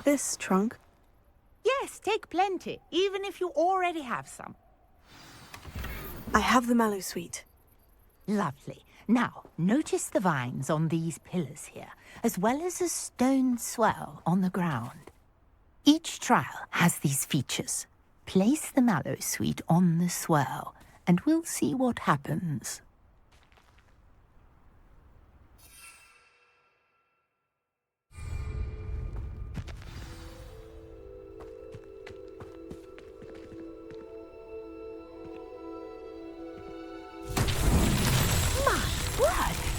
this trunk? Yes, take plenty, even if you already have some. I have the mallow sweet. Lovely. Now, notice the vines on these pillars here, as well as a stone swell on the ground. Each trial has these features. Place the mallow sweet on the swell, and we'll see what happens.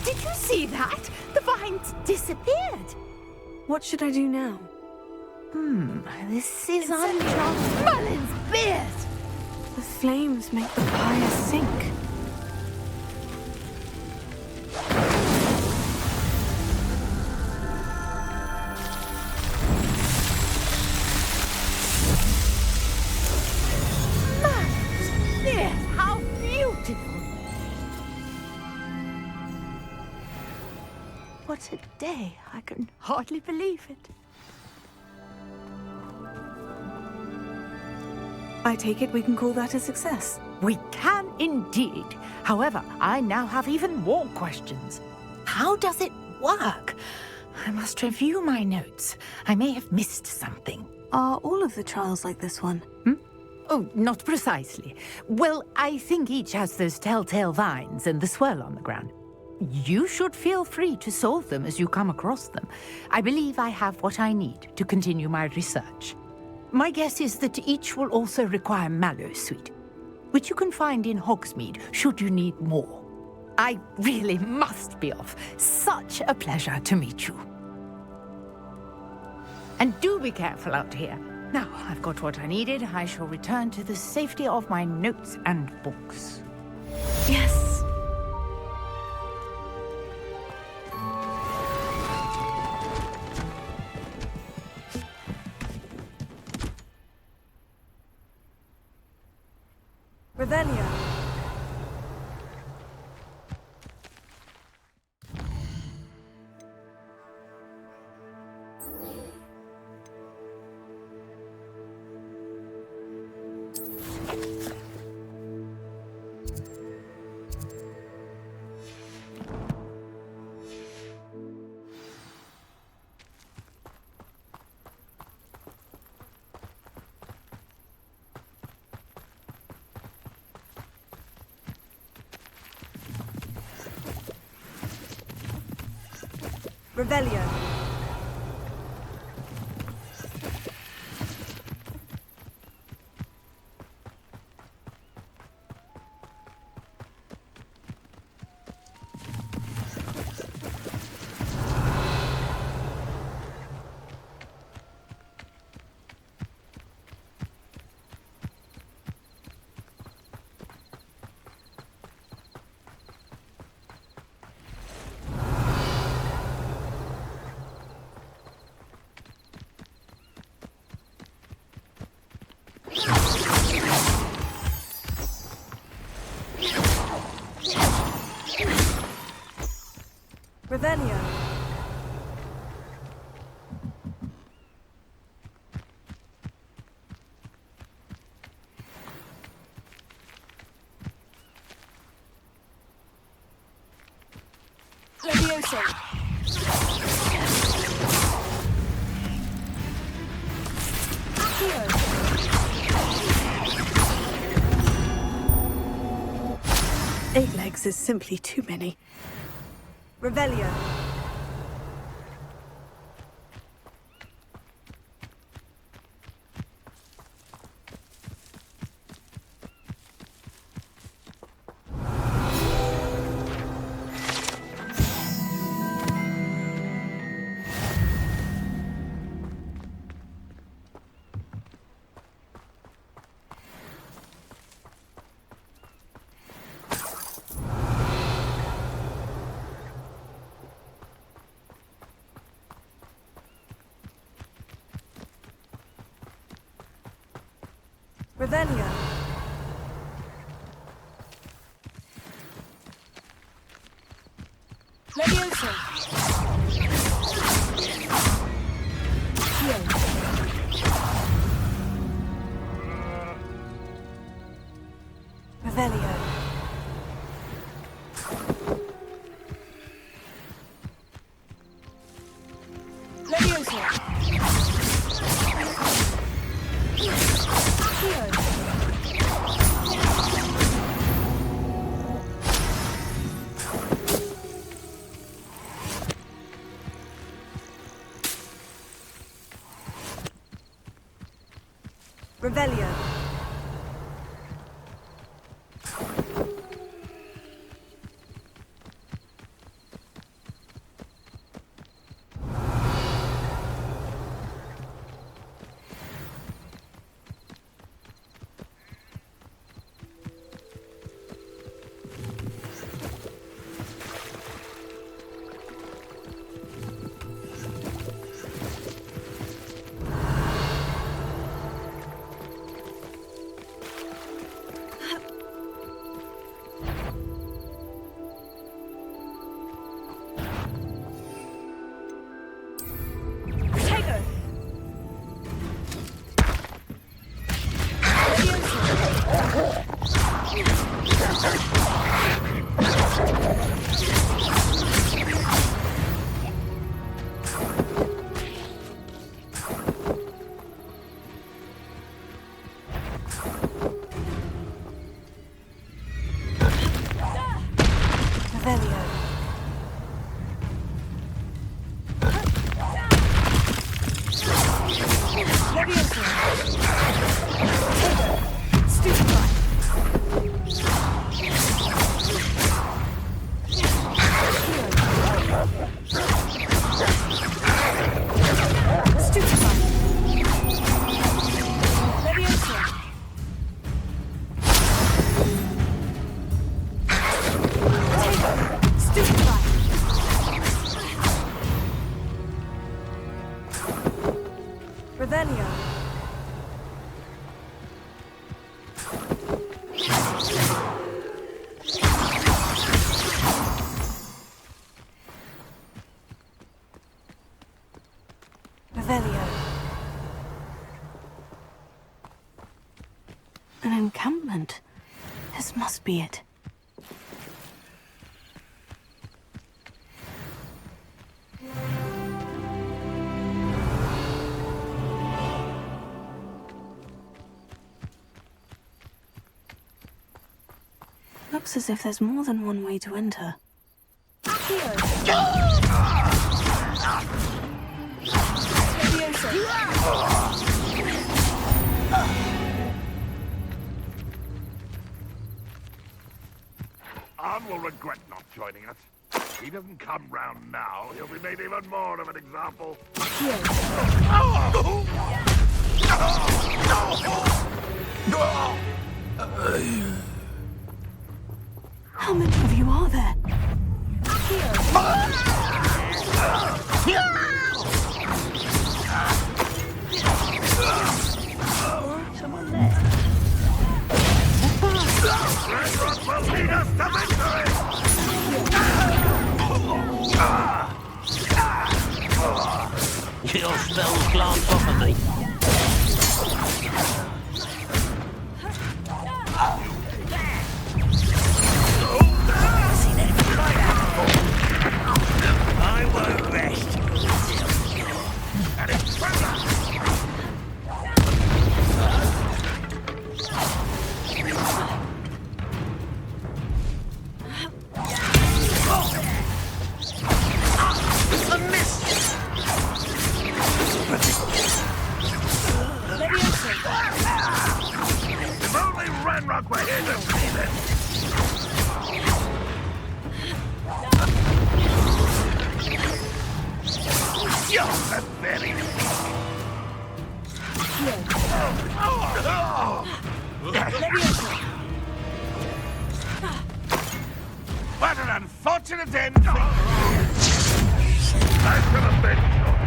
Did you see that? The vines disappeared. What should I do now? This is uncharted. Merlin's beard! The flames make the fire sink. Merlin's beard! How beautiful! What a day. I can hardly believe it. I take it we can call that a success. We can indeed. However, I now have even more questions. How does it work? I must review my notes. I may have missed something. Are all of the trials like this one? Oh, not precisely. Well, I think each has those telltale vines and the swirl on the ground. You should feel free to solve them as you come across them. I believe I have what I need to continue my research. My guess is that each will also require mallow sweet, which you can find in Hogsmeade should you need more. I really must be off. Such a pleasure to meet you. And do be careful out here. Now I've got what I needed. I shall return to the safety of my notes and books. Yes. Revelio. Revelio. Revelio. Levioso. Accio. 8 legs is simply too many. Revelio. Revelio. Levioso. Accio. Revelio. An encampment. This must be it. Looks as if there's more than one way to enter. Arn will regret not joining us. If he doesn't come round now, he'll be made even more of an example. How many of you are there? Someone there. Ragnarok will lead us to victory! Your spells glance off at me. I won't rest. If only Ragnarok were here to see this! You're pathetic! What an unfortunate end! I should have been shot.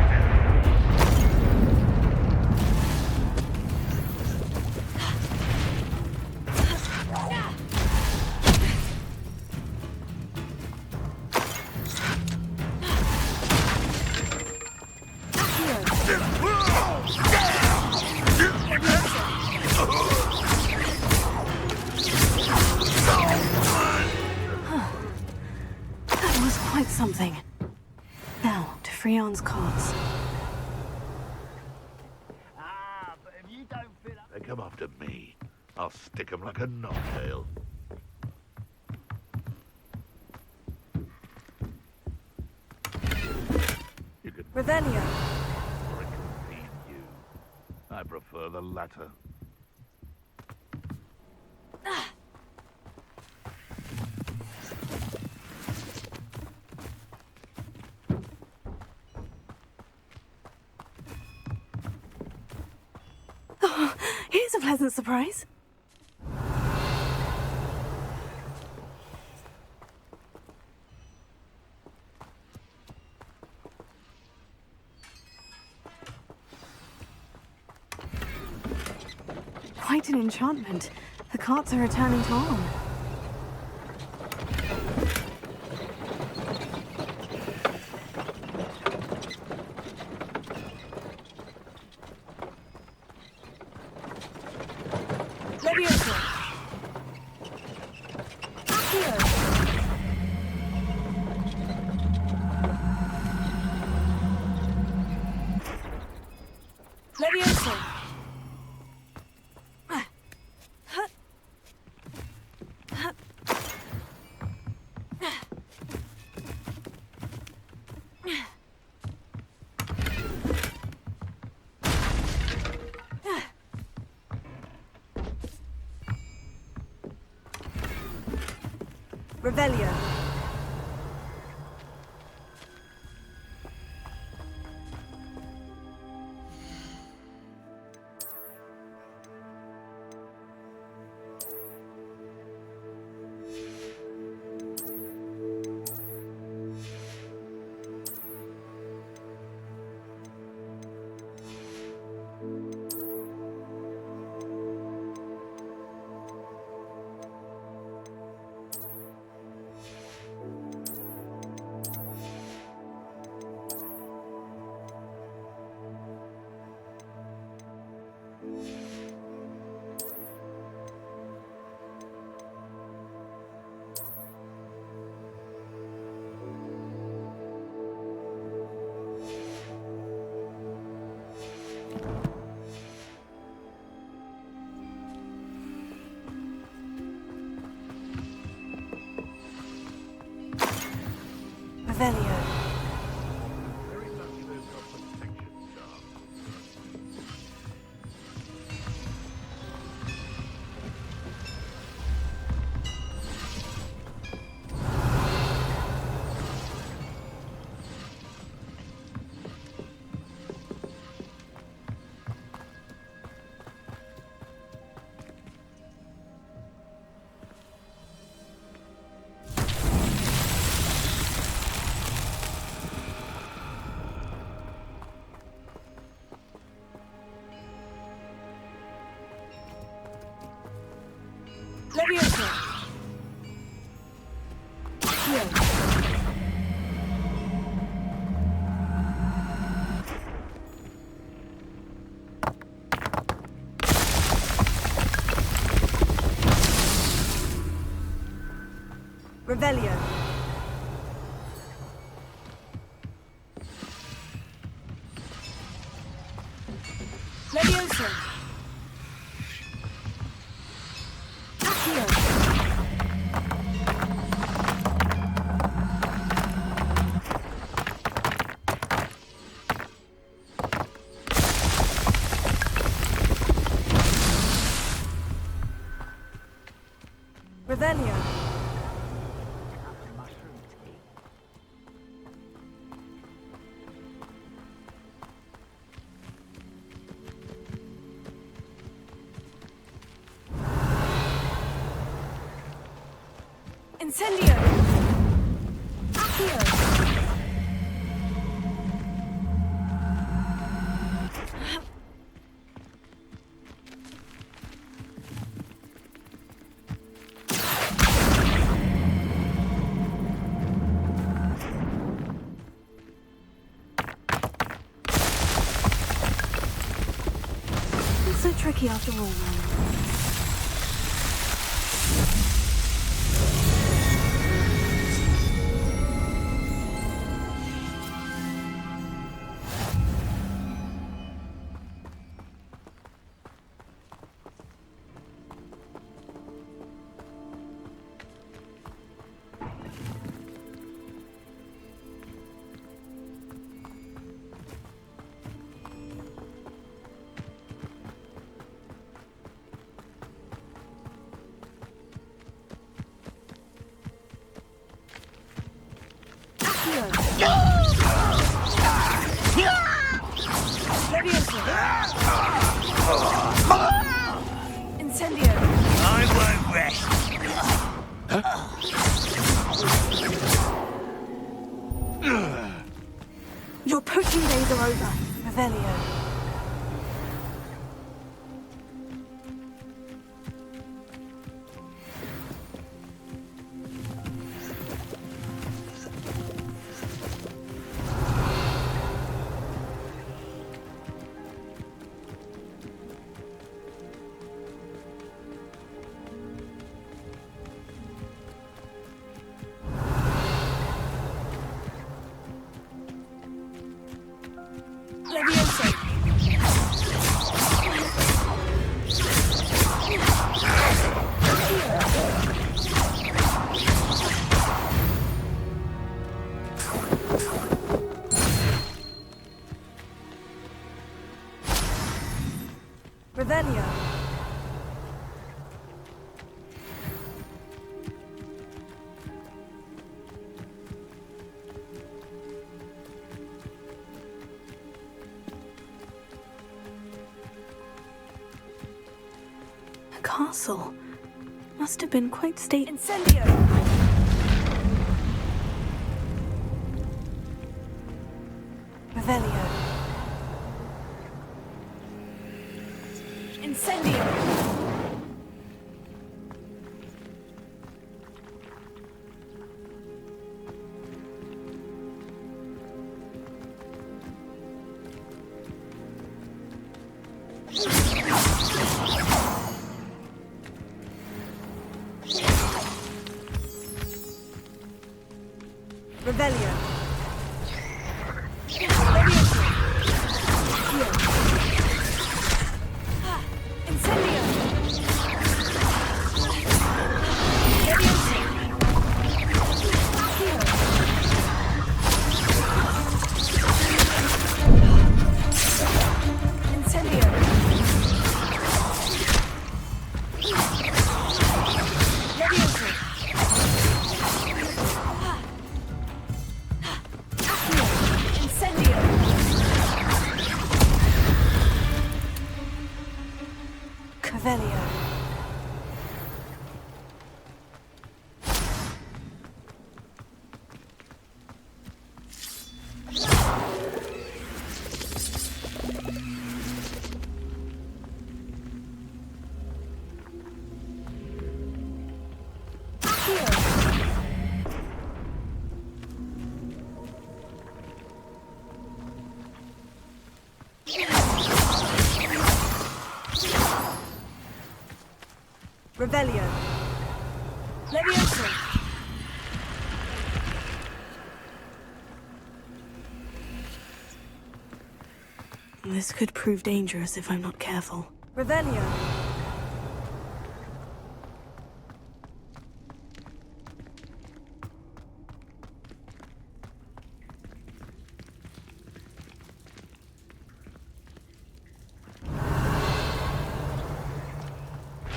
That was quite something. Now, to Freon's cards. But if you don't fit up... They come after me. I'll stick 'em like a knocktail. You could Revelio. or it could feed you. I prefer the latter. Here's a pleasant surprise. Quite an enchantment. The carts are returning to on. Revelio. Revelio. Very lucky they've got protection charms. Leviosa. Here. Revelio. Leviosa. Accio. Revelio. Incendio! Accio! It's so tricky after all, man. Leviosa. Incendio! I won't rest. Your poaching days are over. Revelio. Levioso. Revelio. A castle. Must have been quite Incendio! Revelio. Incendio! Revelio. Levioso. Here. Incendio. Levioso. Here. Incendio. Levioso. Incendio! Cavelio. Here. Revelio. Levioso. This could prove dangerous if I'm not careful. Revelio.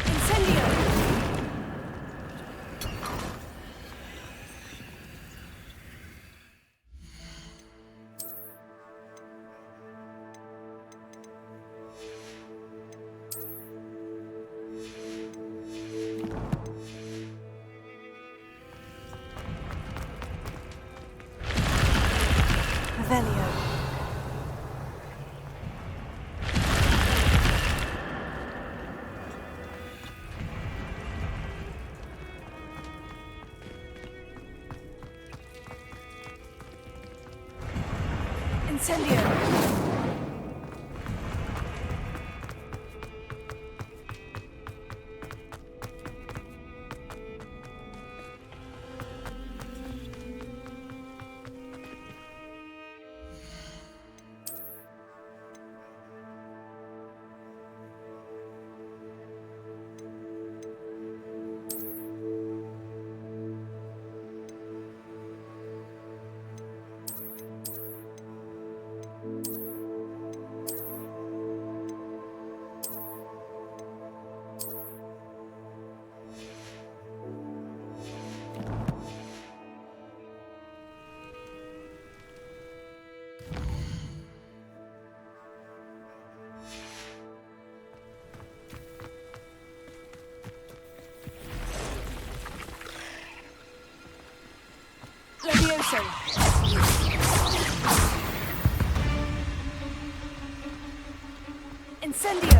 Incendio. Revelio. Incendio. Levioso! Incendio!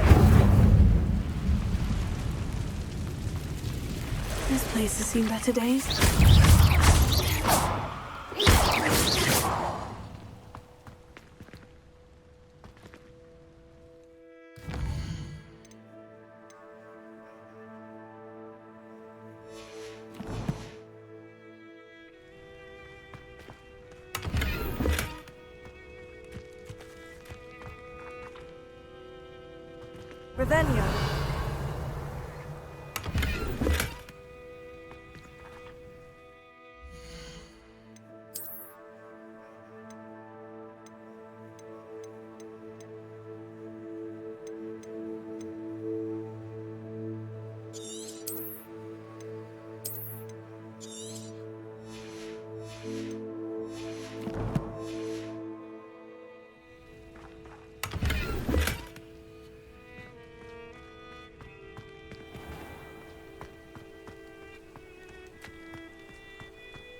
This place has seen better days. Revelio.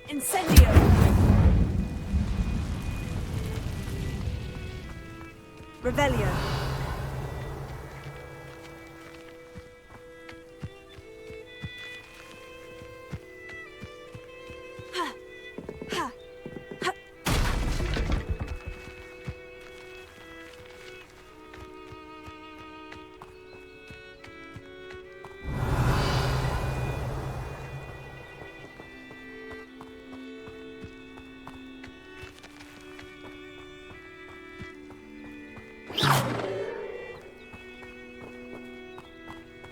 Incendio! Revelio.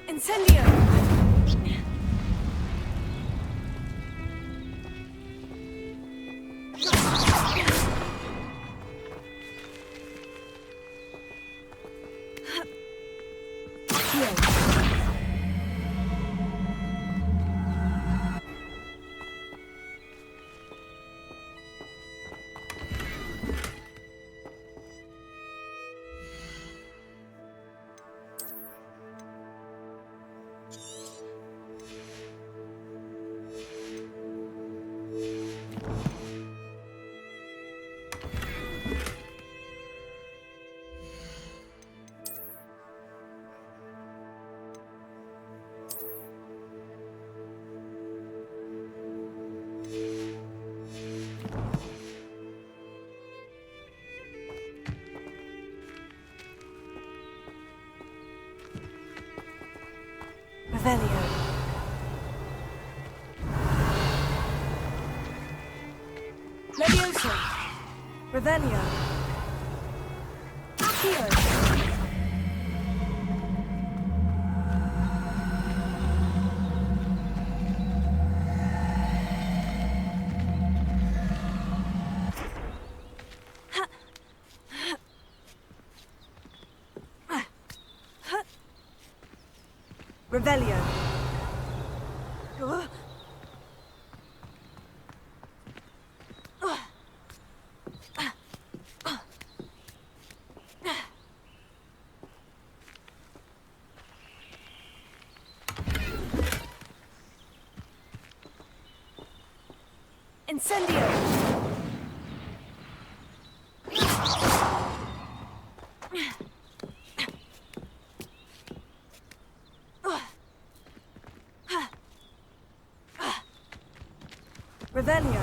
Incendio! Revelio. Levioso. Revelio. Accio. Revelio. Incendio. Revelio.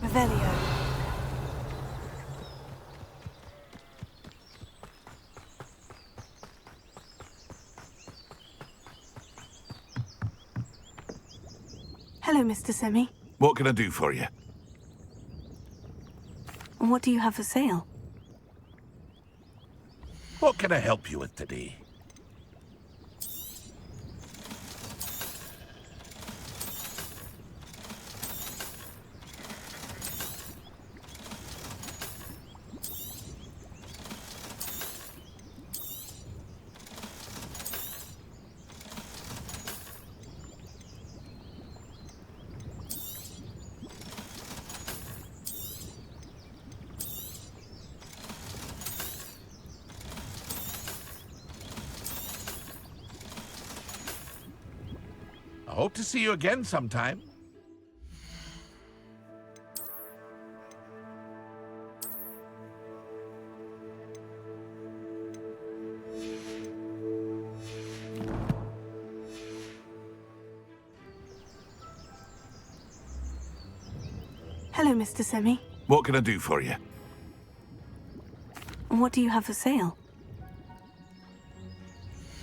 Revelio. Hello, Mr. Semi. What can I do for you? What do you have for sale? What can I help you with today? I hope to see you again sometime. Hello, Mr. Semi. What can I do for you? What do you have for sale?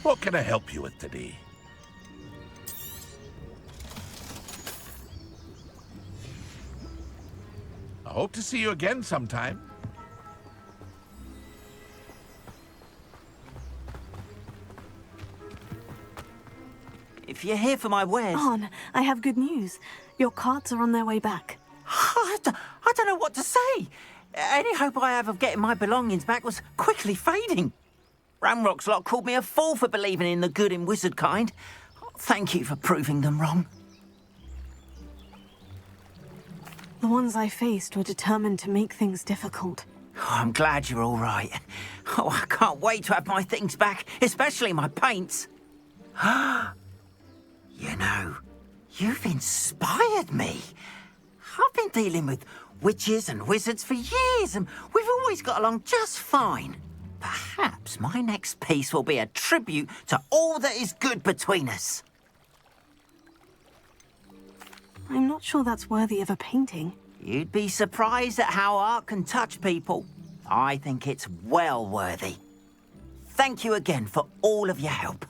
What can I help you with today? I hope to see you again sometime. If you're here for my wares... Arn, I have good news. Your carts are on their way back. I don't know what to say. Any hope I have of getting my belongings back was quickly fading. Ramrock's lot called me a fool for believing in the good in wizard kind. Thank you for proving them wrong. The ones I faced were determined to make things difficult. Oh, I'm glad you're all right. Oh, I can't wait to have my things back, especially my paints. You know, you've inspired me. I've been dealing with witches and wizards for years, and we've always got along just fine. Perhaps my next piece will be a tribute to all that is good between us. I'm not sure that's worthy of a painting. You'd be surprised at how art can touch people. I think it's well worthy. Thank you again for all of your help.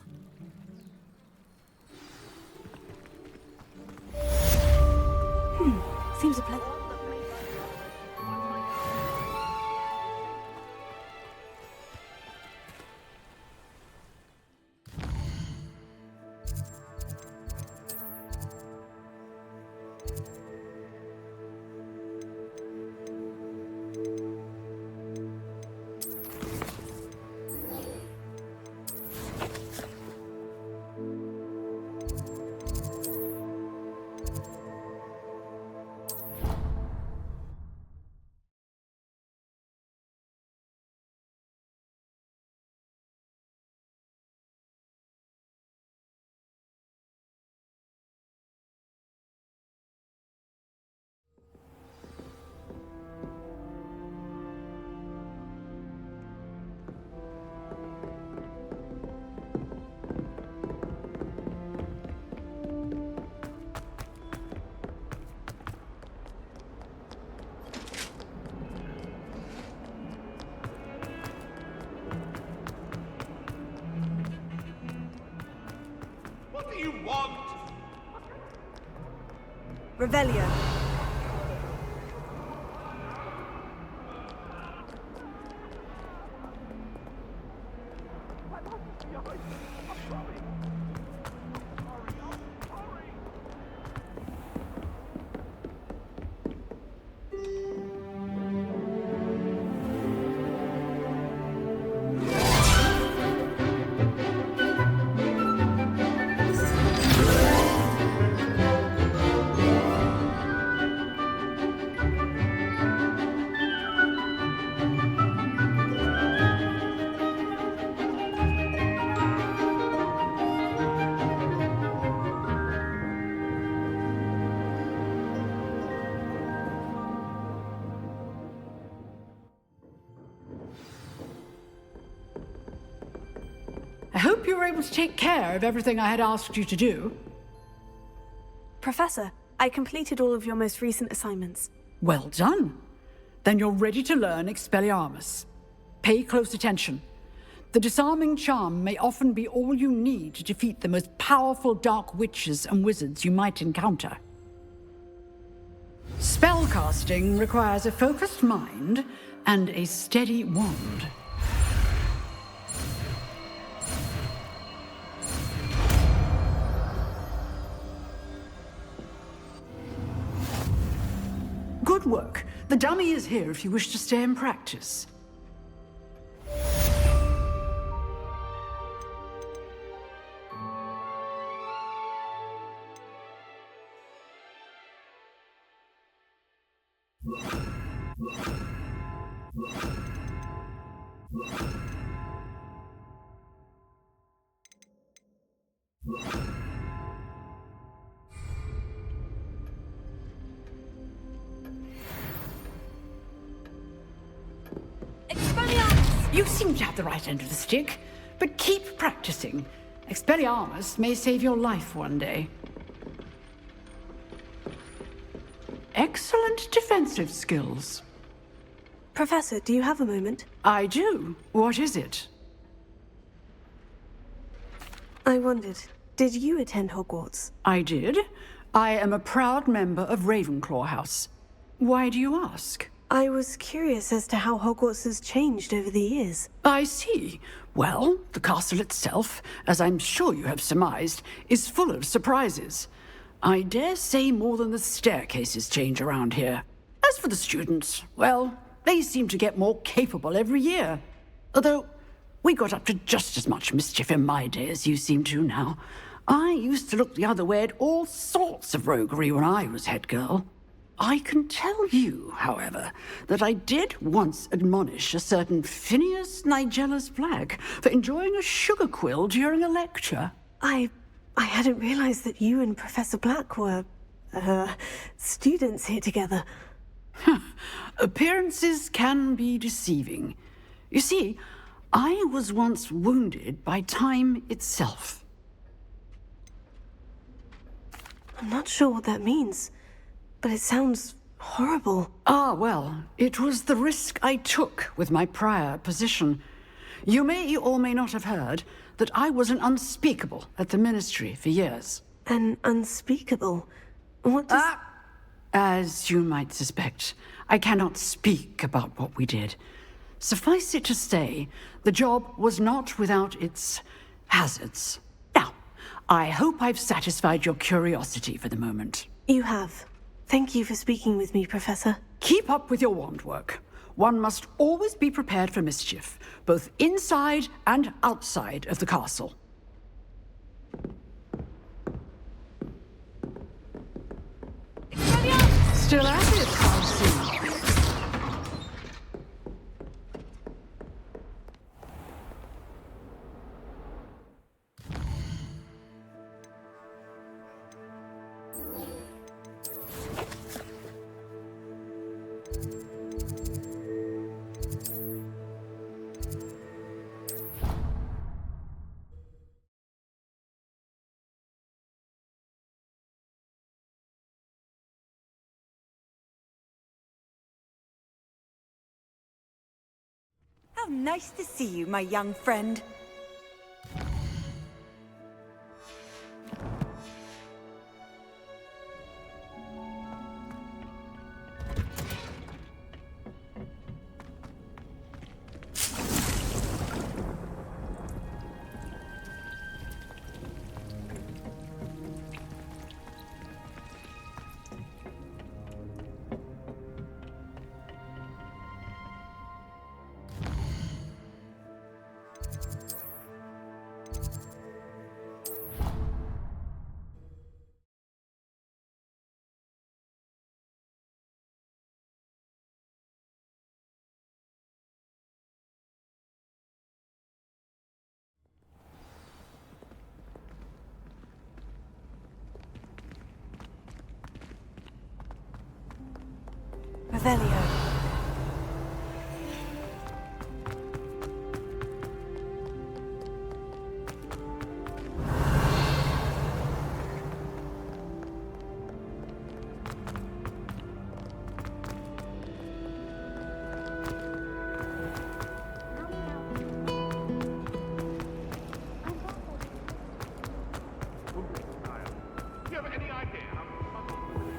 Seems a pleasant. What do you want? Revelio. I hope you were able to take care of everything I had asked you to do. Professor, I completed all of your most recent assignments. Well done. Then you're ready to learn Expelliarmus. Pay close attention. The disarming charm may often be all you need to defeat the most powerful dark witches and wizards you might encounter. Spellcasting requires a focused mind and a steady wand. Good work. The dummy is here if you wish to stay and practice. You seem to have the right end of the stick, but keep practicing. Expelliarmus may save your life one day. Excellent defensive skills. Professor, do you have a moment? I do. What is it? I wondered, did you attend Hogwarts? I did. I am a proud member of Ravenclaw House. Why do you ask? I was curious as to how Hogwarts has changed over the years. I see. Well, the castle itself, as I'm sure you have surmised, is full of surprises. I dare say more than the staircases change around here. As for the students, well, they seem to get more capable every year. Although, we got up to just as much mischief in my day as you seem to now. I used to look the other way at all sorts of roguery when I was head girl. I can tell you, however, that I did once admonish a certain Phineas Nigellus Black for enjoying a sugar quill during a lecture. I hadn't realized that you and Professor Black were, students here together. Appearances can be deceiving. You see, I was once wounded by time itself. I'm not sure what that means, but it sounds horrible. Ah, well, it was the risk I took with my prior position. You may or may not have heard that I was an unspeakable at the Ministry for years. An unspeakable? What does... As you might suspect, I cannot speak about what we did. Suffice it to say, the job was not without its hazards. Now, I hope I've satisfied your curiosity for the moment. You have. Thank you for speaking with me, Professor. Keep up with your wand work. One must always be prepared for mischief, both inside and outside of the castle. Still at it, I see. How nice to see you, my young friend. Revelio.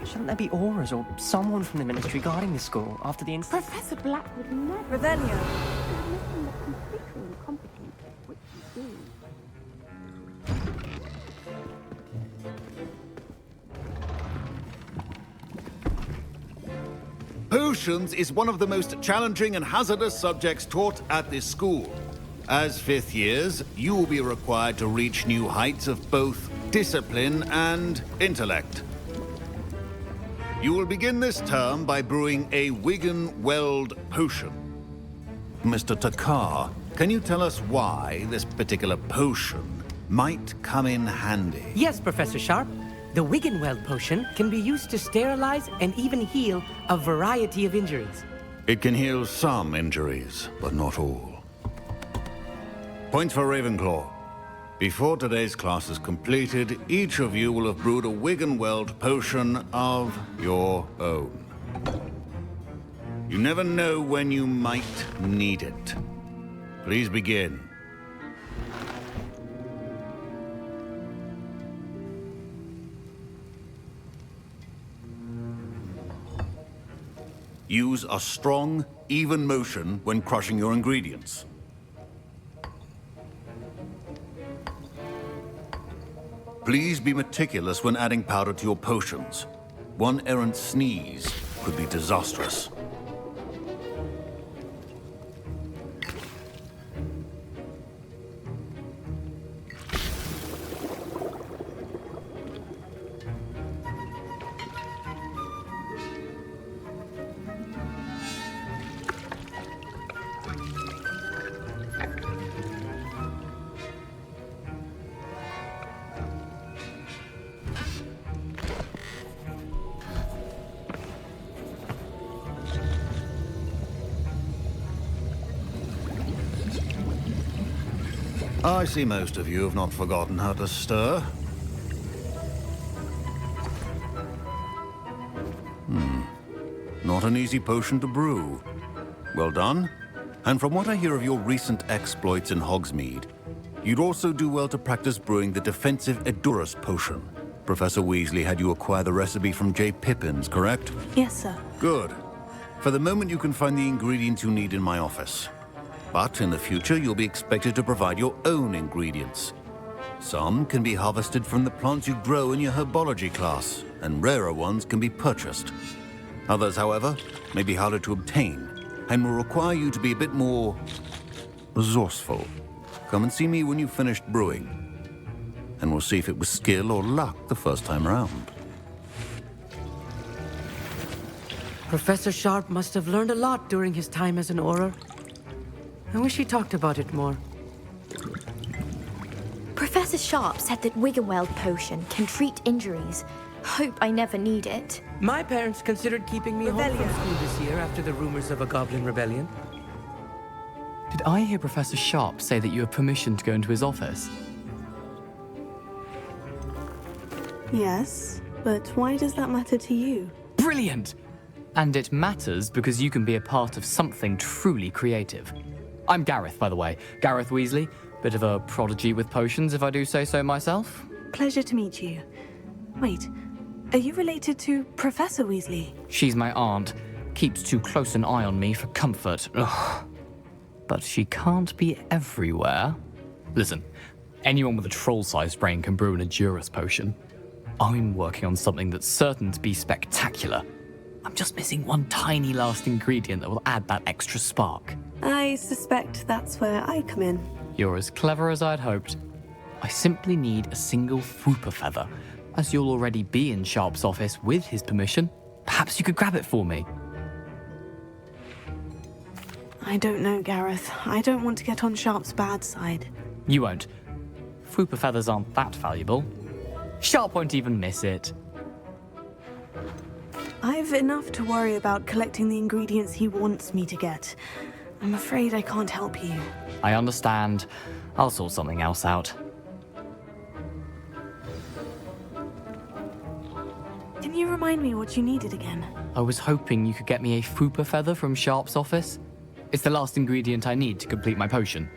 Shouldn't there be auras or someone from the ministry guarding the school after the incident? Professor Black would never... Revelio. Nothing that's completely incompetent at what you do. Potions is one of the most challenging and hazardous subjects taught at this school. As fifth years, you will be required to reach new heights of both discipline and intellect. You will begin this term by brewing a Wigan-Weld potion. Mr. Takar, can you tell us why this particular potion might come in handy? Yes, Professor Sharp. The Wigan-Weld potion can be used to sterilize and even heal a variety of injuries. It can heal some injuries, but not all. Points for Ravenclaw. Before today's class is completed, each of you will have brewed a Wiggenweld potion of your own. You never know when you might need it. Please begin. Use a strong, even motion when crushing your ingredients. Please be meticulous when adding powder to your potions. One errant sneeze could be disastrous. I see most of you have not forgotten how to stir. Not an easy potion to brew. Well done. And from what I hear of your recent exploits in Hogsmeade, you'd also do well to practice brewing the defensive Edurus potion. Professor Weasley had you acquire the recipe from J. Pippins, correct? Yes, sir. Good. For the moment, you can find the ingredients you need in my office. But in the future, you'll be expected to provide your own ingredients. Some can be harvested from the plants you grow in your herbology class, and rarer ones can be purchased. Others, however, may be harder to obtain, and will require you to be a bit more resourceful. Come and see me when you've finished brewing, and we'll see if it was skill or luck the first time round. Professor Sharp must have learned a lot during his time as an Auror. I wish he talked about it more. Professor Sharp said that Wiggenweld potion can treat injuries. Hope I never need it. My parents considered keeping me home from school this year after the rumors of a goblin rebellion. Did I hear Professor Sharp say that you have permission to go into his office? Yes, but why does that matter to you? Brilliant! And it matters because you can be a part of something truly creative. I'm Gareth, by the way. Gareth Weasley. Bit of a prodigy with potions, if I do say so myself. Pleasure to meet you. Wait, are you related to Professor Weasley? She's my aunt. Keeps too close an eye on me for comfort. Ugh. But she can't be everywhere. Listen, anyone with a troll-sized brain can brew an Edurus potion. I'm working on something that's certain to be spectacular. I'm just missing one tiny last ingredient that will add that extra spark. I suspect that's where I come in. You're as clever as I'd hoped. I simply need a single Fwooper feather. As you'll already be in Sharp's office with his permission, perhaps you could grab it for me. I don't know, Gareth. I don't want to get on Sharp's bad side. You won't. Fwooper feathers aren't that valuable. Sharp won't even miss it. I've enough to worry about collecting the ingredients he wants me to get. I'm afraid I can't help you. I understand. I'll sort something else out. Can you remind me what you needed again? I was hoping you could get me a Fwooper feather from Sharp's office. It's the last ingredient I need to complete my potion.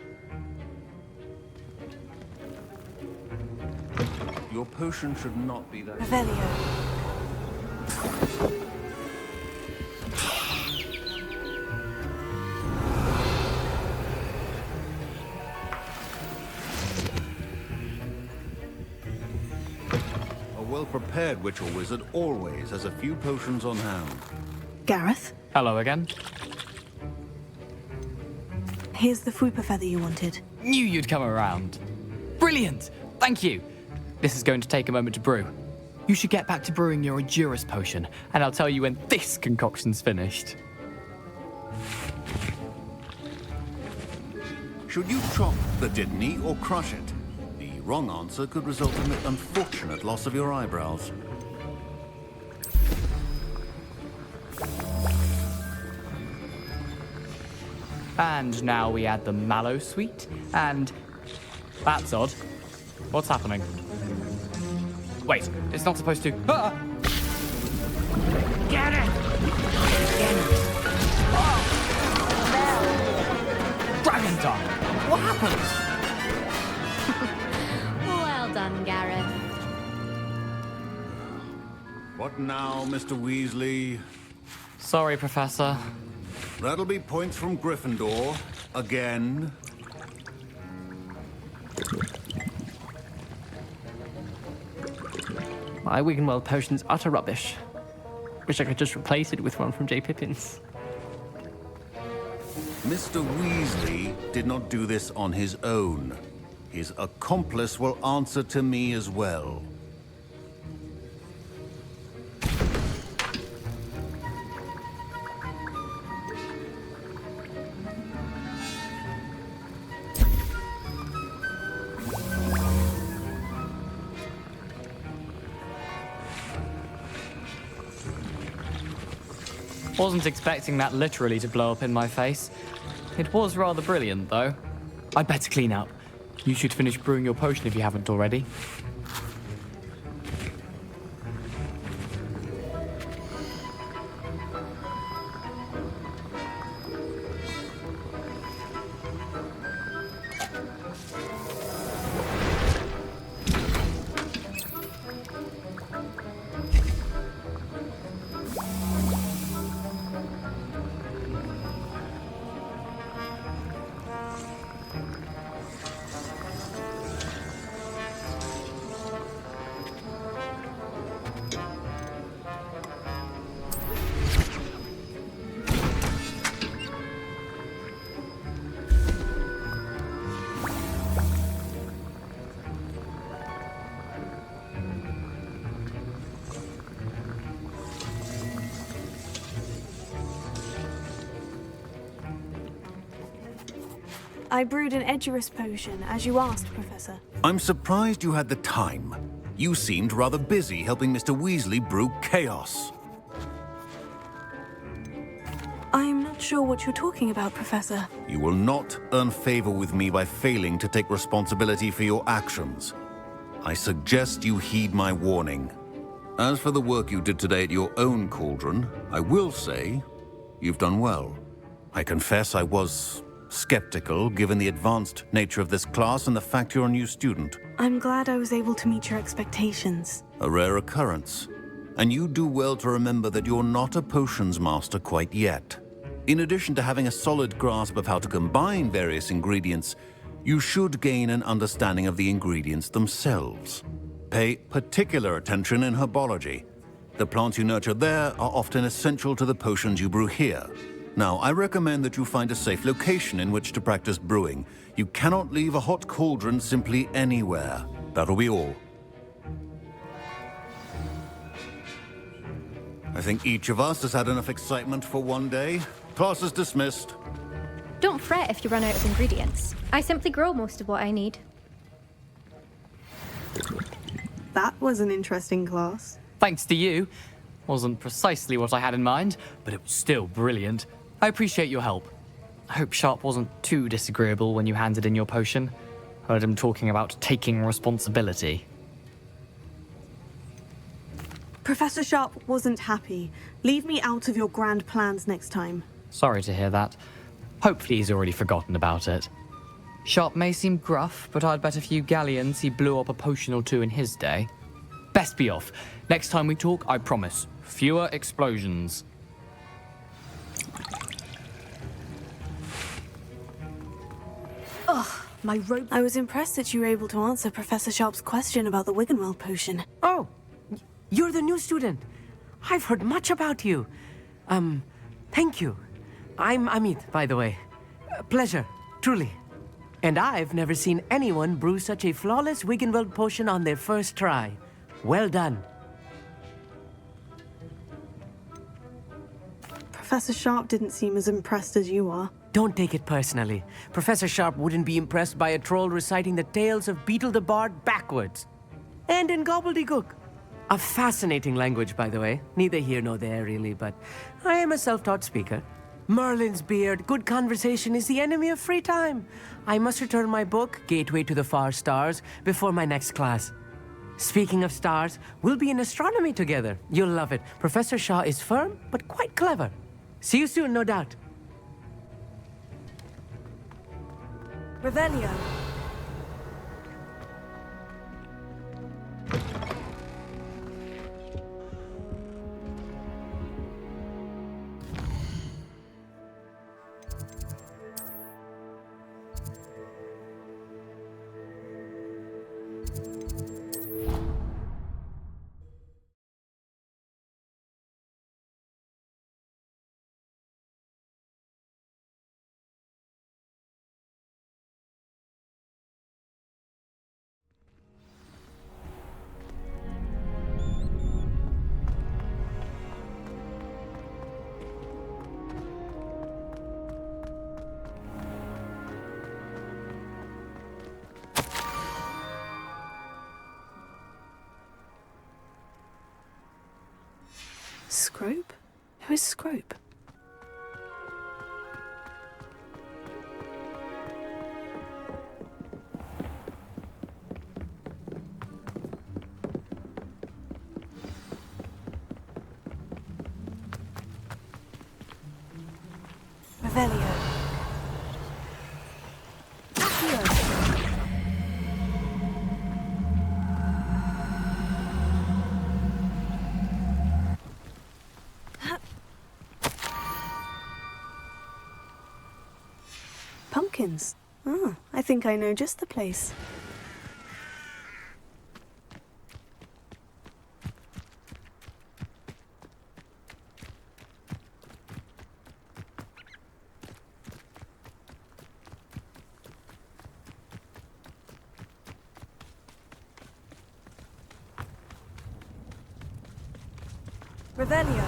Your potion should not be that... Revelio. A well-prepared witch or wizard always has a few potions on hand. Gareth? Hello again. Here's the Fwooper feather you wanted. Knew you'd come around. Brilliant! Thank you. This is going to take a moment to brew. You should get back to brewing your Edurus potion, and I'll tell you when this concoction's finished. Should you chop the Didney or crush it? The wrong answer could result in the unfortunate loss of your eyebrows. And now we add the mallow sweet, and That's odd. What's happening? Wait, it's not supposed to... Ah! Get it! Dragon Tongue! What happened? Well done, Gareth. What now, Mr. Weasley? Sorry, Professor. That'll be points from Gryffindor. Again. My Wiggenweld potion's utter rubbish. Wish I could just replace it with one from J. Pippin's. Mr. Weasley did not do this on his own. His accomplice will answer to me as well. Wasn't expecting that literally to blow up in my face. It was rather brilliant, though. I'd better clean up. You should finish brewing your potion if you haven't already. I brewed an Edurus potion, as you asked, Professor. I'm surprised you had the time. You seemed rather busy helping Mr. Weasley brew chaos. I'm not sure what you're talking about, Professor. You will not earn favor with me by failing to take responsibility for your actions. I suggest you heed my warning. As for the work you did today at your own cauldron, I will say you've done well. I confess I was skeptical, given the advanced nature of this class and the fact you're a new student. I'm glad I was able to meet your expectations. A rare occurrence. And you do well to remember that you're not a potions master quite yet. In addition to having a solid grasp of how to combine various ingredients, you should gain an understanding of the ingredients themselves. Pay particular attention in herbology. The plants you nurture there are often essential to the potions you brew here. Now, I recommend that you find a safe location in which to practice brewing. You cannot leave a hot cauldron simply anywhere. That'll be all. I think each of us has had enough excitement for one day. Class is dismissed. Don't fret if you run out of ingredients. I simply grow most of what I need. That was an interesting class. Thanks to you. Wasn't precisely what I had in mind, but it was still brilliant. I appreciate your help. I hope Sharp wasn't too disagreeable when you handed in your potion. Heard him talking about taking responsibility. Professor Sharp wasn't happy. Leave me out of your grand plans next time. Sorry to hear that. Hopefully he's already forgotten about it. Sharp may seem gruff, but I'd bet a few galleons he blew up a potion or two in his day. Best be off. Next time we talk, I promise, fewer explosions. Ugh, my rope. I was impressed that you were able to answer Professor Sharp's question about the Wiggenweld potion. Oh, you're the new student. I've heard much about you. Thank you. I'm Amit, by the way. Pleasure, truly. And I've never seen anyone brew such a flawless Wiggenweld potion on their first try. Well done. Professor Sharp didn't seem as impressed as you are. Don't take it personally. Professor Sharp wouldn't be impressed by a troll reciting the tales of Beetle the Bard backwards. And in gobbledygook. A fascinating language, by the way. Neither here nor there, really, but I am a self-taught speaker. Merlin's beard, good conversation is the enemy of free time. I must return my book, Gateway to the Far Stars, before my next class. Speaking of stars, we'll be in astronomy together. You'll love it. Professor Shaw is firm, but quite clever. See you soon, no doubt. Revelio. Scrope? Who is Scrope? Revelio. Pumpkins. Oh, I think I know just the place. Revelio.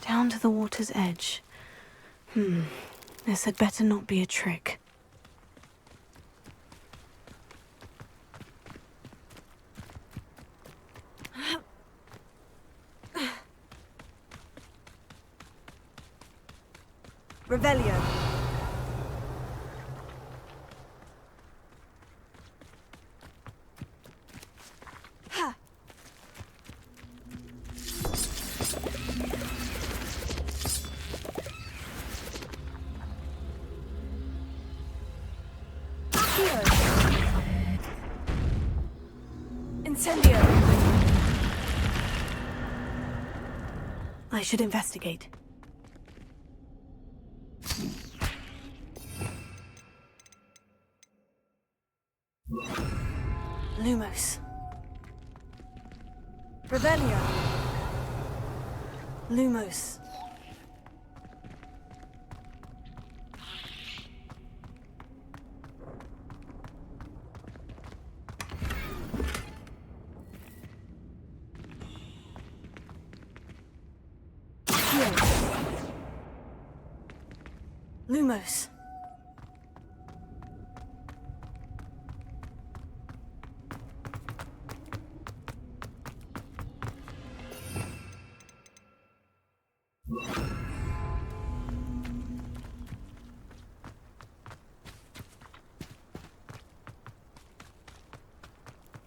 Down to the water's edge. This had better not be a trick. Revelio. Ha. Incendio. I should investigate. Lumos. Revelio. Lumos. Lumos.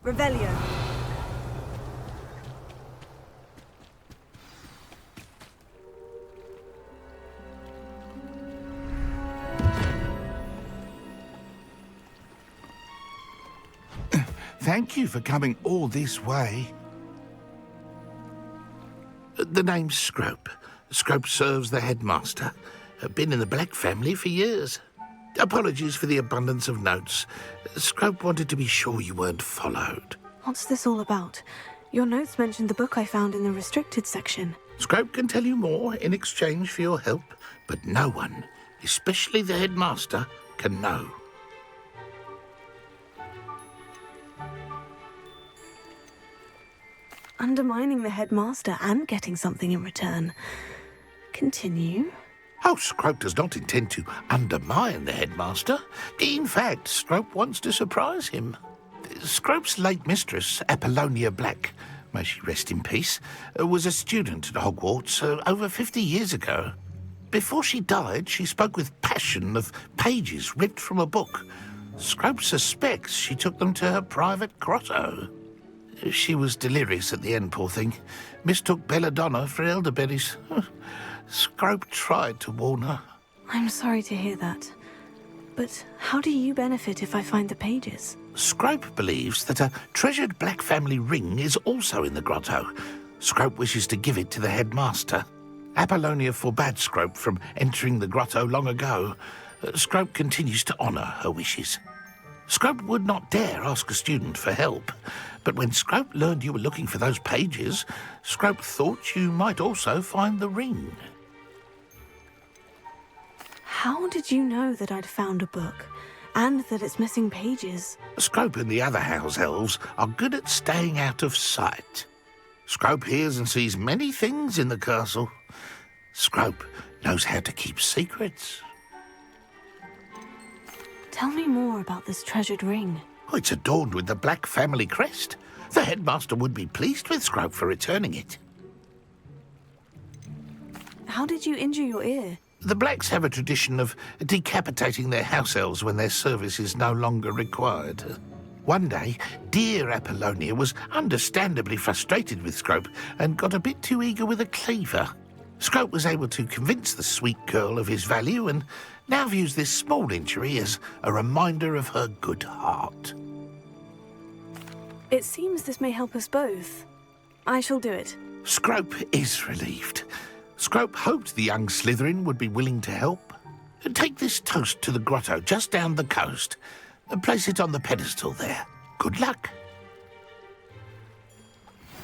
Revelio. Thank you for coming all this way. The name's Scrope. Scrope serves the headmaster. Been in the Black family for years. Apologies for the abundance of notes. Scrope wanted to be sure you weren't followed. What's this all about? Your notes mentioned the book I found in the restricted section. Scrope can tell you more in exchange for your help, but no one, especially the headmaster, can know. Undermining the headmaster and getting something in return. Continue. Oh, Scrope does not intend to undermine the headmaster. In fact, Scrope wants to surprise him. Scrope's late mistress, Apollonia Black, may she rest in peace, was a student at Hogwarts over 50 years ago. Before she died, she spoke with passion of pages ripped from a book. Scrope suspects she took them to her private grotto. She was delirious at the end, poor thing. Mistook belladonna for elderberries. Scrope tried to warn her. I'm sorry to hear that. But how do you benefit if I find the pages? Scrope believes that a treasured Black family ring is also in the grotto. Scrope wishes to give it to the headmaster. Apollonia forbade Scrope from entering the grotto long ago. Scrope continues to honour her wishes. Scrope would not dare ask a student for help, but when Scrope learned you were looking for those pages, Scrope thought you might also find the ring. How did you know that I'd found a book, and that it's missing pages? Scrope and the other house elves are good at staying out of sight. Scrope hears and sees many things in the castle. Scrope knows how to keep secrets. Tell me more about this treasured ring. Oh, it's adorned with the Black family crest. The headmaster would be pleased with Scrope for returning it. How did you injure your ear? The Blacks have a tradition of decapitating their house elves when their service is no longer required. One day, dear Apollonia was understandably frustrated with Scrope and got a bit too eager with a cleaver. Scrope was able to convince the sweet girl of his value and now views this small injury as a reminder of her good heart. It seems this may help us both. I shall do it. Scrope is relieved. Scrope hoped the young Slytherin would be willing to help. Take this toast to the grotto just down the coast and place it on the pedestal there. Good luck.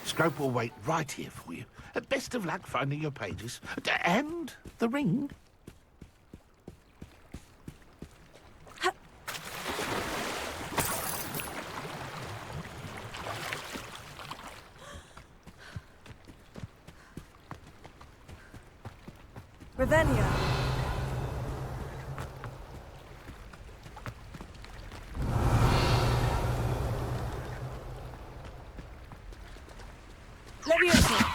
Scrope will wait right here for you. Best of luck finding your pages. And the ring. Revelio. Leviosa.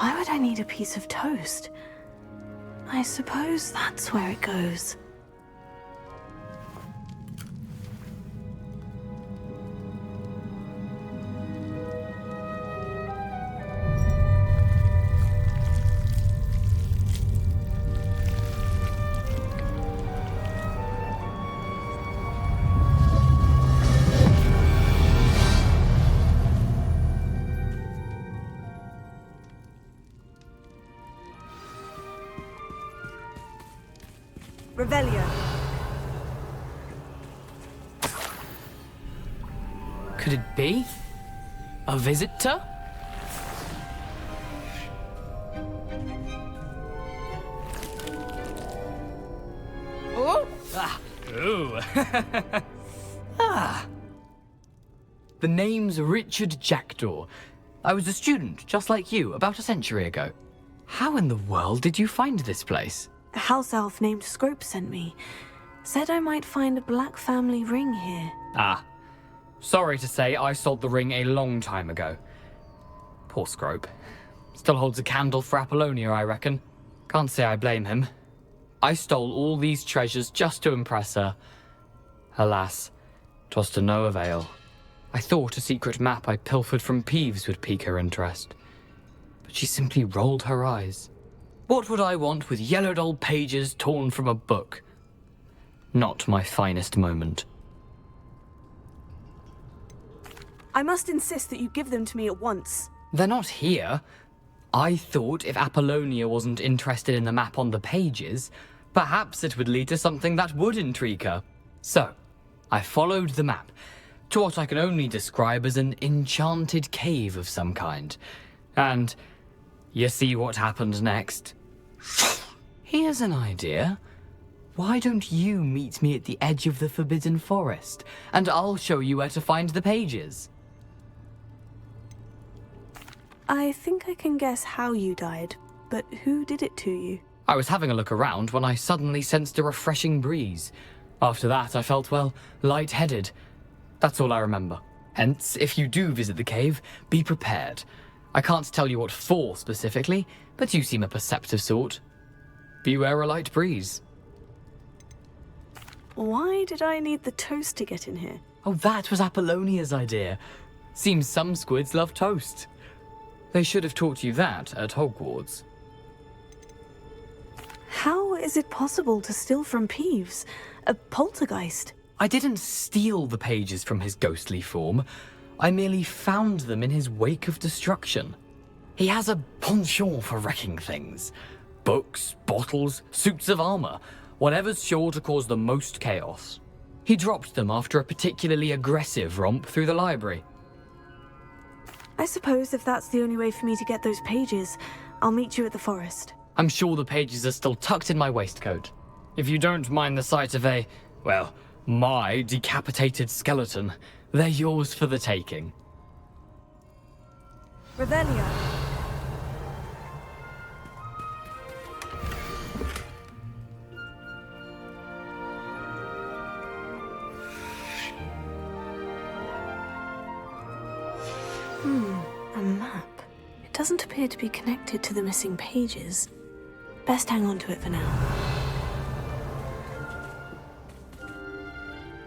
Why would I need a piece of toast? I suppose that's where it goes. Revelio. Could it be? A visitor? Oh! Ah. Ooh. Ah. The name's Richard Jackdaw. I was a student, just like you, about a century ago. How in the world did you find this place? A house elf named Scrope sent me. Said I might find a black family ring here. Ah. Sorry to say, I sold the ring a long time ago. Poor Scrope. Still holds a candle for Apollonia, I reckon. Can't say I blame him. I stole all these treasures just to impress her. Alas, 'twas to no avail. I thought a secret map I pilfered from Peeves would pique her interest. But she simply rolled her eyes. What would I want with yellowed old pages torn from a book? Not my finest moment. I must insist that you give them to me at once. They're not here. I thought if Apollonia wasn't interested in the map on the pages, perhaps it would lead to something that would intrigue her. So, I followed the map to what I can only describe as an enchanted cave of some kind. And you see what happened next? Here's an idea. Why don't you meet me at the edge of the Forbidden Forest, and I'll show you where to find the pages? I think I can guess how you died, but who did it to you? I was having a look around when I suddenly sensed a refreshing breeze. After that, I felt, well, lightheaded. That's all I remember. Hence, if you do visit the cave, be prepared. I can't tell you what for specifically, but you seem a perceptive sort. Beware a light breeze. Why did I need the toast to get in here? Oh, that was Apollonia's idea. Seems some squids love toast. They should have taught you that at Hogwarts. How is it possible to steal from Peeves? A poltergeist? I didn't steal the pages from his ghostly form. I merely found them in his wake of destruction. He has a penchant for wrecking things. Books, bottles, suits of armor, whatever's sure to cause the most chaos. He dropped them after a particularly aggressive romp through the library. I suppose if that's the only way for me to get those pages, I'll meet you at the forest. I'm sure the pages are still tucked in my waistcoat. If you don't mind the sight of a, well, my decapitated skeleton, they're yours for the taking. Revelio. A map. It doesn't appear to be connected to the missing pages. Best hang on to it for now.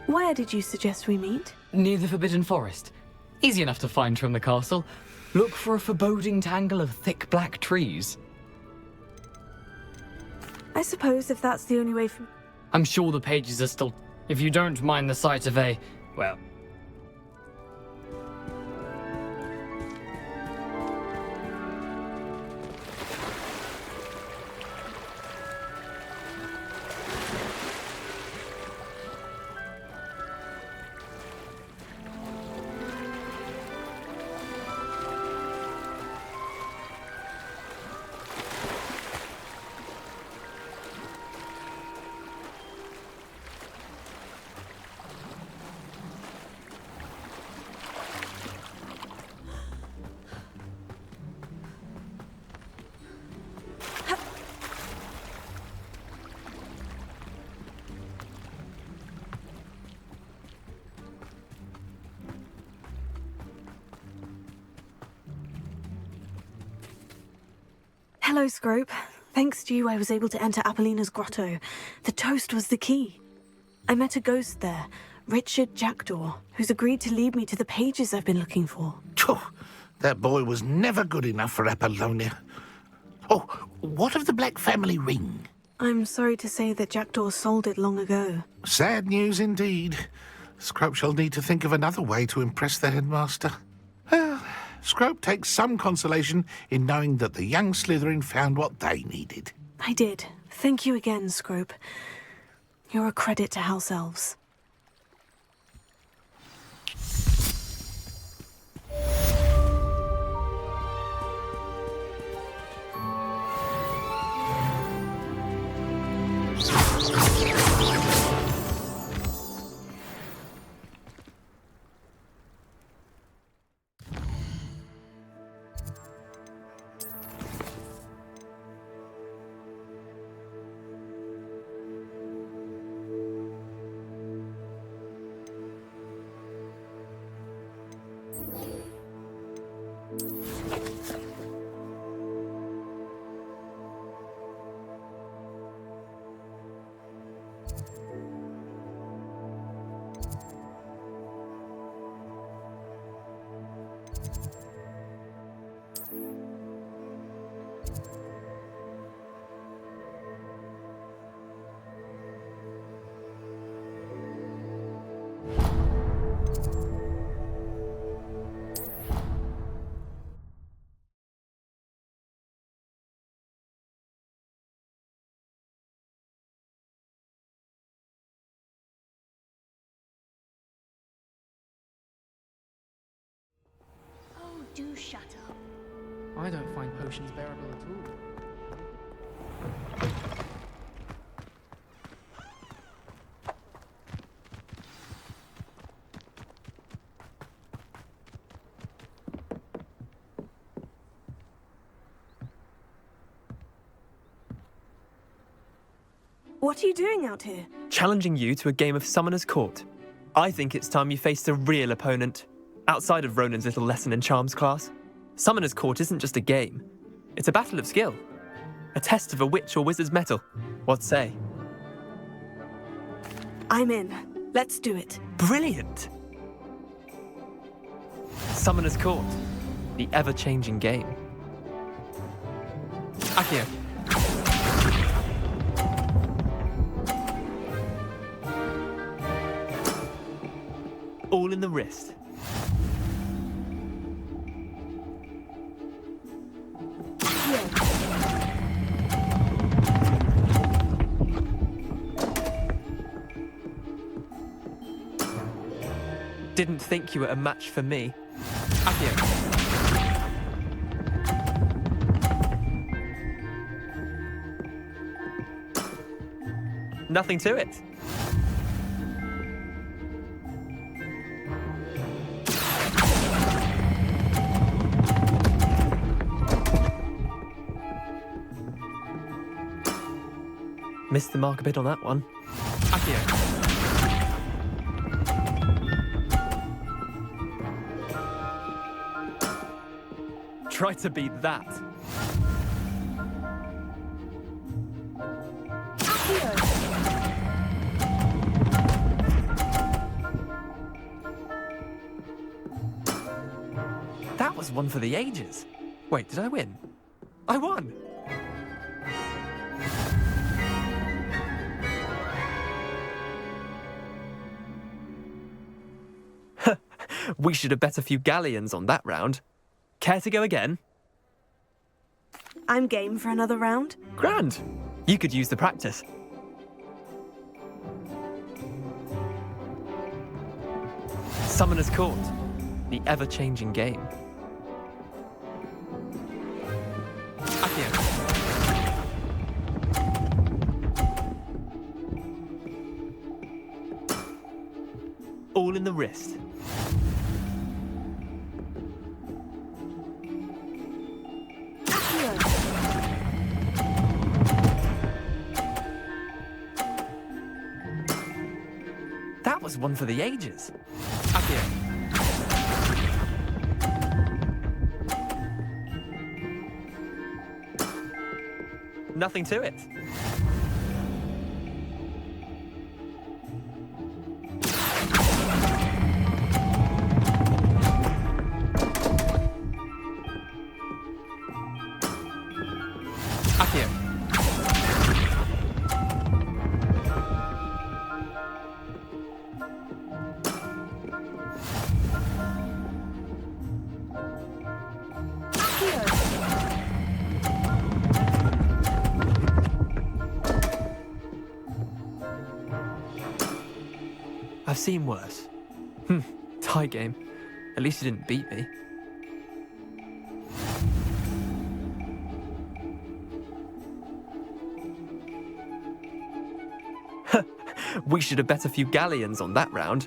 Where did you suggest we meet? Near the Forbidden Forest. Easy enough to find from the castle. Look for a foreboding tangle of thick black trees. I suppose if that's the only way for... I'm sure the pages are still... If you don't mind the sight of a, well... Hello, Scrope. Thanks to you, I was able to enter Apollina's grotto. The toast was the key. I met a ghost there, Richard Jackdaw, who's agreed to lead me to the pages I've been looking for. Phew, that boy was never good enough for Apollonia. Oh, what of the Black family ring? I'm sorry to say that Jackdaw sold it long ago. Sad news indeed. Scrope shall need to think of another way to impress the headmaster. Well, Scrope takes some consolation in knowing that the young Slytherin found what they needed. I did. Thank you again, Scrope. You're a credit to House Elves. Do shut up. I don't find potions bearable at all. What are you doing out here? Challenging you to a game of Summoner's Court. I think it's time you faced a real opponent. Outside of Ronan's little lesson in charms class, Summoner's Court isn't just a game. It's a battle of skill. A test of a witch or wizard's mettle. What say? I'm in. Let's do it. Brilliant! Summoner's Court. The ever-changing game. Accio. All in the wrist. Didn't think you were a match for me. Accio. Nothing to it. Missed the mark a bit on that one. Accio. Try to beat that. That was one for the ages. Wait, did I win? I won! We should have bet a few galleons on that round. Care to go again? I'm game for another round. Grand. You could use the practice. Summoner's Court. The ever-changing game. Accio. All in the wrist. That was one for the ages. Accio. Nothing to it. Akio. I've seen worse. Tie game. At least you didn't beat me. We should have bet a few galleons on that round.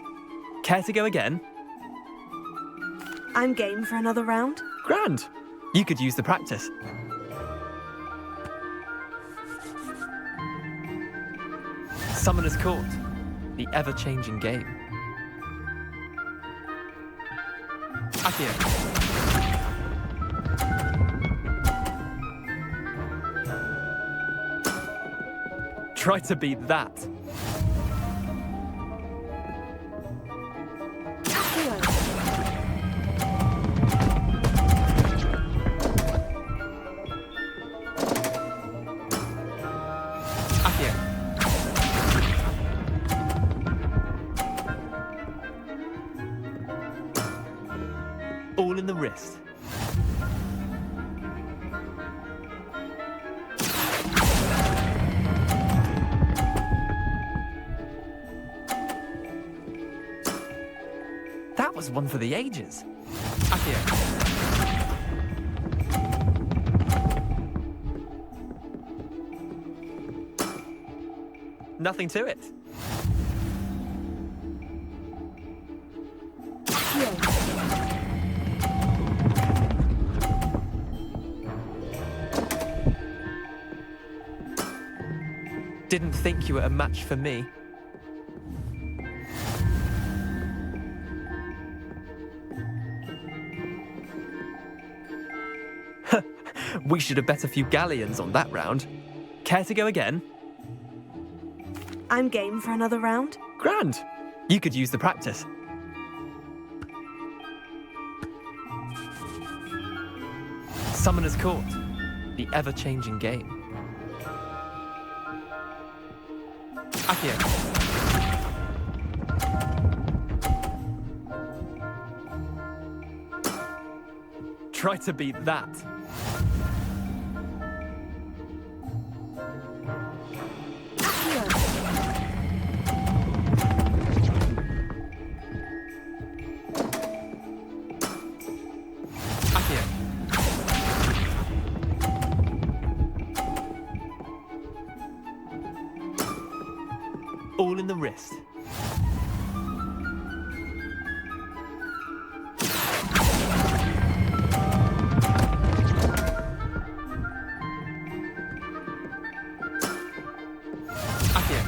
Care to go again? I'm game for another round. Grand. You could use the practice. Summoner's Court. The ever-changing game. Akio. Try to beat that. All in the wrist. That was one for the ages. Akio. Nothing to it. Didn't think you were a match for me. We should have bet a few galleons on that round. Care to go again? I'm game for another round. Grand. You could use the practice. Summoner's Court. The ever-changing game. Akio. Try to beat that. Akio. All in the wrist. Akio.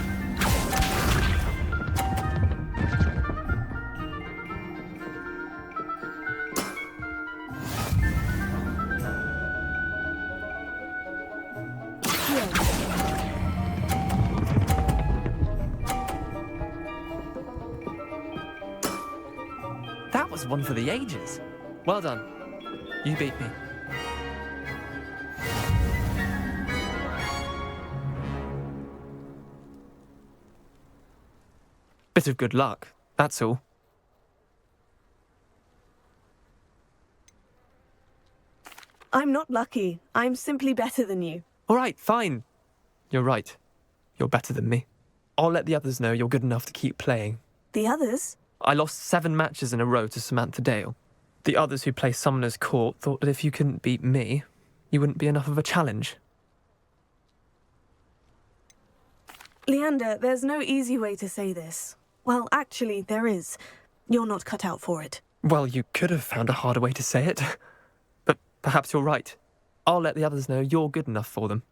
That was one for the ages. Well done. You beat me. Bit of good luck, that's all. I'm not lucky. I'm simply better than you. All right, fine. You're right. You're better than me. I'll let the others know you're good enough to keep playing. The others? I lost 7 matches in a row to Samantha Dale. The others who play Summoner's Court thought that if you couldn't beat me, you wouldn't be enough of a challenge. Leander, there's no easy way to say this. Well, actually, there is. You're not cut out for it. Well, you could have found a harder way to say it. But perhaps you're right. I'll let the others know you're good enough for them.